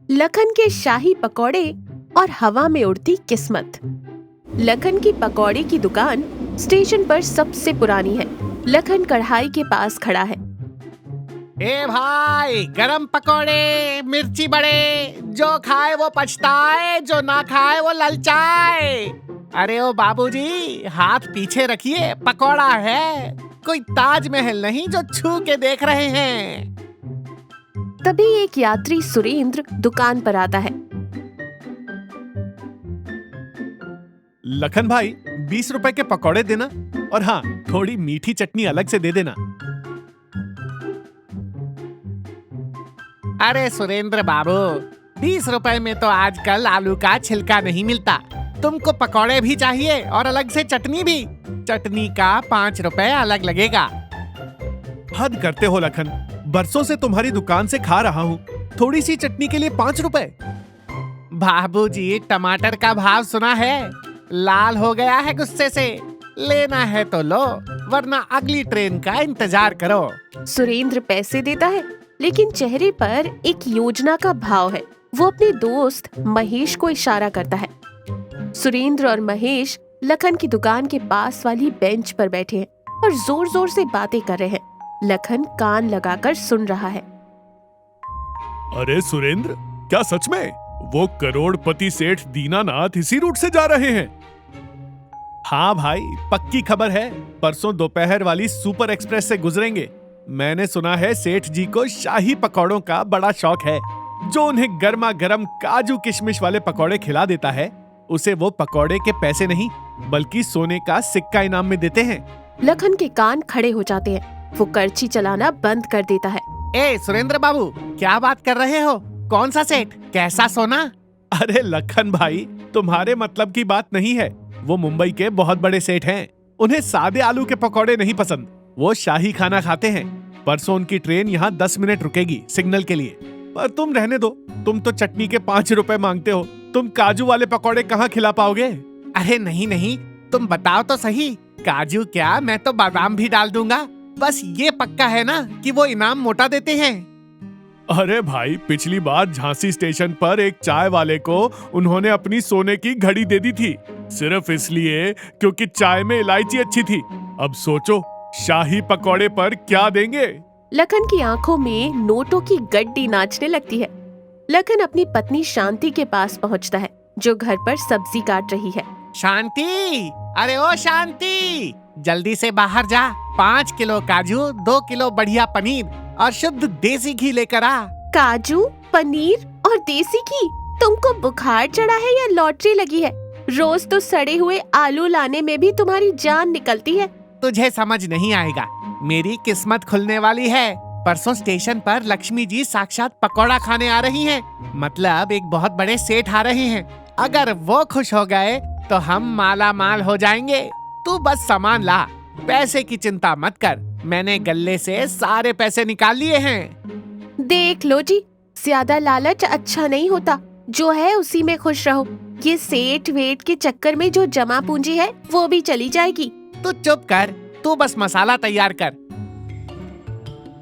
लखन के शाही पकौड़े और हवा में उड़ती किस्मत। लखन की पकौड़े की दुकान स्टेशन पर सबसे पुरानी है। लखन कढ़ाई के पास खड़ा है। ए भाई, गरम पकौड़े, मिर्ची बड़े, जो खाए वो पछताए, जो ना खाए वो ललचाए। अरे ओ बाबूजी, हाथ पीछे रखिए, पकौड़ा है, कोई ताजमहल नहीं जो छू के देख रहे हैं। तभी एक यात्री सुरेंद्र दुकान पर आता है। लखन भाई, 20 रुपए के पकौड़े देना, और हाँ, थोड़ी मीठी चटनी अलग से दे देना। अरे सुरेंद्र बाबू, 20 रुपए में तो आजकल आलू का छिलका नहीं मिलता। तुमको पकौड़े भी चाहिए और अलग से चटनी भी। चटनी का 5 रुपए अलग लगेगा। हद करते हो लखन, बरसों से तुम्हारी दुकान से खा रहा हूँ, थोड़ी सी चटनी के लिए 5 रुपए। बाबूजी, टमाटर का भाव सुना है? लाल हो गया है गुस्से से। लेना है तो लो, वरना अगली ट्रेन का इंतजार करो। सुरेंद्र पैसे देता है, लेकिन चेहरे पर एक योजना का भाव है। वो अपने दोस्त महेश को इशारा करता है। सुरेंद्र और महेश लखन की दुकान के पास वाली बेंच पर बैठे हैं और जोर जोर से बातें कर रहे हैं। लखन कान लगाकर सुन रहा है। अरे सुरेंद्र, क्या सच में वो करोड़पति सेठ दीनानाथ इसी रूट से जा रहे हैं? हाँ भाई, पक्की खबर है। परसों दोपहर वाली सुपर एक्सप्रेस से गुजरेंगे। मैंने सुना है सेठ जी को शाही पकौड़ों का बड़ा शौक है। जो उन्हें गर्मा गर्म काजू किशमिश वाले पकौड़े खिला देता है, उसे वो पकौड़े के पैसे नहीं बल्कि सोने का सिक्का इनाम में देते हैं। लखन के कान खड़े हो जाते हैं। वो करची चलाना बंद कर देता है। ए सुरेंद्र बाबू, क्या बात कर रहे हो? कौन सा सेठ? कैसा सोना? अरे लखन भाई, तुम्हारे मतलब की बात नहीं है। वो मुंबई के बहुत बड़े सेठ हैं। उन्हें सादे आलू के पकौड़े नहीं पसंद, वो शाही खाना खाते हैं। परसों उनकी ट्रेन यहाँ 10 मिनट रुकेगी सिग्नल के लिए। पर तुम रहने दो, तुम तो चटनी के 5 रुपए मांगते हो। तुम काजू वाले पकौड़े कहाँ खिला पाओगे? अरे नहीं नहीं, तुम बताओ तो सही। काजू क्या, मैं तो बादाम भी डाल दूंगा। बस ये पक्का है ना कि वो इनाम मोटा देते हैं। अरे भाई, पिछली बार झांसी स्टेशन पर एक चाय वाले को उन्होंने अपनी सोने की घड़ी दे दी थी, सिर्फ इसलिए क्योंकि चाय में इलायची अच्छी थी। अब सोचो, शाही पकौड़े पर क्या देंगे? लखन की आंखों में नोटों की गड्डी नाचने लगती है। लखन अपनी पत्नी शांति के पास पहुंचता है, जो घर पर सब्जी काट रही है। शांति, अरे ओ शांति, जल्दी से बाहर जा। 5 किलो काजू, 2 किलो बढ़िया पनीर और शुद्ध देसी घी लेकर आ। काजू, पनीर और देसी घी? तुमको बुखार चढ़ा है या लॉटरी लगी है? रोज तो सड़े हुए आलू लाने में भी तुम्हारी जान निकलती है। तुझे समझ नहीं आएगा, मेरी किस्मत खुलने वाली है। परसों स्टेशन पर लक्ष्मी जी साक्षात पकौड़ा खाने आ रही हैं। मतलब एक बहुत बड़े सेठ आ रहे हैं। अगर वो खुश हो गए तो हम माला माल हो जाएंगे। तू बस सामान ला, पैसे की चिंता मत कर। मैंने गल्ले से सारे पैसे निकाल लिए हैं। देख लो जी, ज्यादा लालच अच्छा नहीं होता। जो है उसी में खुश रहो। ये सेठ वेट के चक्कर में जो जमा पूंजी है वो भी चली जाएगी। तू चुप कर, तू बस मसाला तैयार कर।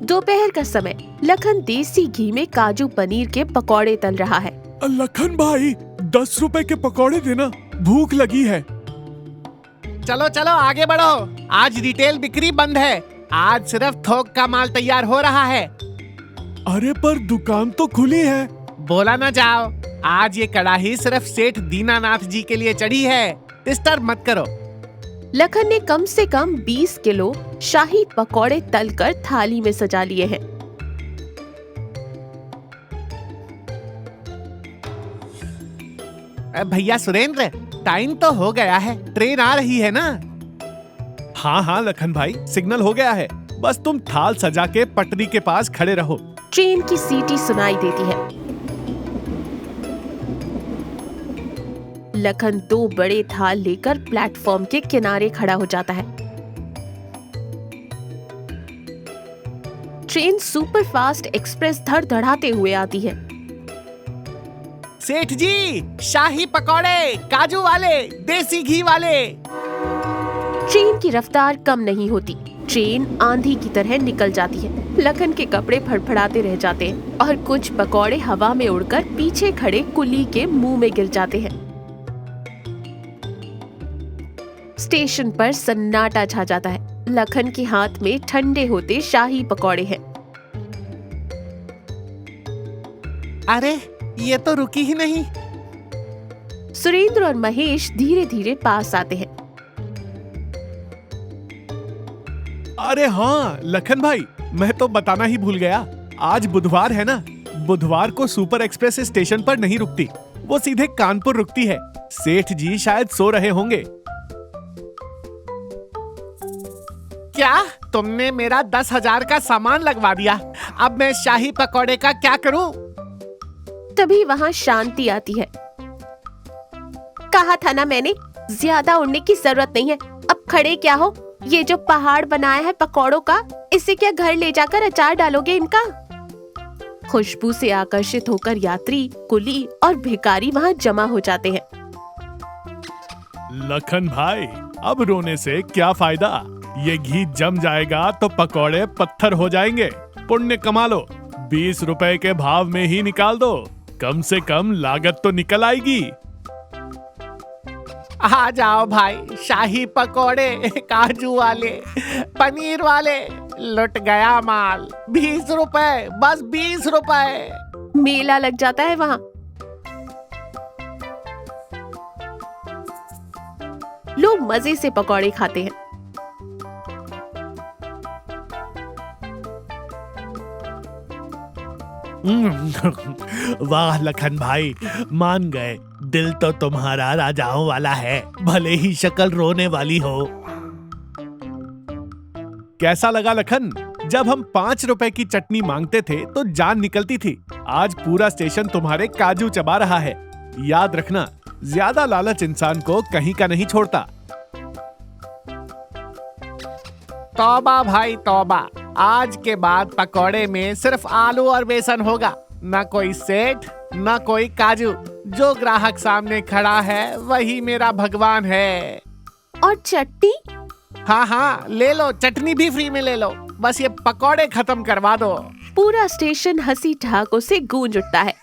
दोपहर का समय, लखन देसी घी में काजू पनीर के पकौड़े तल रहा है। लखन भाई, 10 रुपए के पकौड़े देना, भूख लगी है। चलो चलो आगे बढ़ो, आज रिटेल बिक्री बंद है। आज सिर्फ थोक का माल तैयार हो रहा है। अरे पर दुकान तो खुली है। बोला ना जाओ, आज ये कड़ाही सिर्फ सेठ दीनानाथ जी के लिए चढ़ी है। डिस्टर्ब मत करो। लखन ने कम से कम 20 किलो शाही पकौड़े तलकर थाली में सजा लिए हैं। भैया सुरेंद्र, टाइम तो हो गया है, ट्रेन आ रही है ना? हाँ हाँ लखन भाई, सिग्नल हो गया है। बस तुम थाल सजा के पटरी के पास खड़े रहो। ट्रेन की सीटी सुनाई देती है। लखन 2 बड़े थाल लेकर प्लेटफॉर्म के किनारे खड़ा हो जाता है। ट्रेन सुपरफास्ट एक्सप्रेस धड़धड़ाते हुए आती है। सेठ जी, शाही पकौड़े, काजू वाले, देसी घी वाले। ट्रेन की रफ्तार कम नहीं होती। ट्रेन आंधी की तरह निकल जाती है। लखन के कपड़े फड़फड़ाते रह जाते हैं और कुछ पकौड़े हवा में उड़कर पीछे खड़े कुली के मुंह में गिर जाते हैं। स्टेशन पर सन्नाटा छा जाता है। लखन के हाथ में ठंडे होते शाही पकौड़े हैं। अरे ये तो रुकी ही नहीं। सुरेंद्र और महेश धीरे धीरे पास आते हैं। अरे हाँ लखन भाई, मैं तो बताना ही भूल गया, आज बुधवार है ना। बुधवार को सुपर एक्सप्रेस स्टेशन पर नहीं रुकती, वो सीधे कानपुर रुकती है। सेठ जी शायद सो रहे होंगे। क्या तुमने मेरा 10,000 का सामान लगवा दिया? अब मैं शाही पकौड़े का क्या करूं? तभी वहाँ शांति आती है। कहा था ना मैंने, ज्यादा उड़ने की जरूरत नहीं है। अब खड़े क्या हो? ये जो पहाड़ बनाया है पकौड़ों का, इसे क्या घर ले जाकर अचार डालोगे इनका? खुशबू से आकर्षित होकर यात्री, कुली और भिखारी वहाँ जमा हो जाते हैं। लखन भाई, अब रोने से क्या फायदा? ये घी जम जाएगा तो पकौड़े पत्थर हो जाएंगे। पुण्य कमा लो, 20 रुपए के भाव में ही निकाल दो। कम से कम लागत तो निकल आएगी। आ जाओ भाई, शाही पकौड़े, काजू वाले, पनीर वाले, लुट गया माल। 20 रुपए, बस 20 रुपए। मेला लग जाता है वहाँ। लोग मजे से पकौड़े खाते हैं। वाह लखन भाई, मान गए। दिल तो तुम्हारा राजाओं वाला है, भले ही शक्ल रोने वाली हो। कैसा लगा लखन? जब हम 5 रुपए की चटनी मांगते थे तो जान निकलती थी। आज पूरा स्टेशन तुम्हारे काजू चबा रहा है। याद रखना, ज्यादा लालच इंसान को कहीं का नहीं छोड़ता। तौबा भाई तौबा, आज के बाद पकौड़े में सिर्फ आलू और बेसन होगा। न कोई सेठ, न कोई काजू। जो ग्राहक सामने खड़ा है वही मेरा भगवान है। और चटनी? हाँ हाँ, ले लो, चटनी भी फ्री में ले लो। बस ये पकौड़े खत्म करवा दो। पूरा स्टेशन हंसी ठहाकों से गूंज उठता है।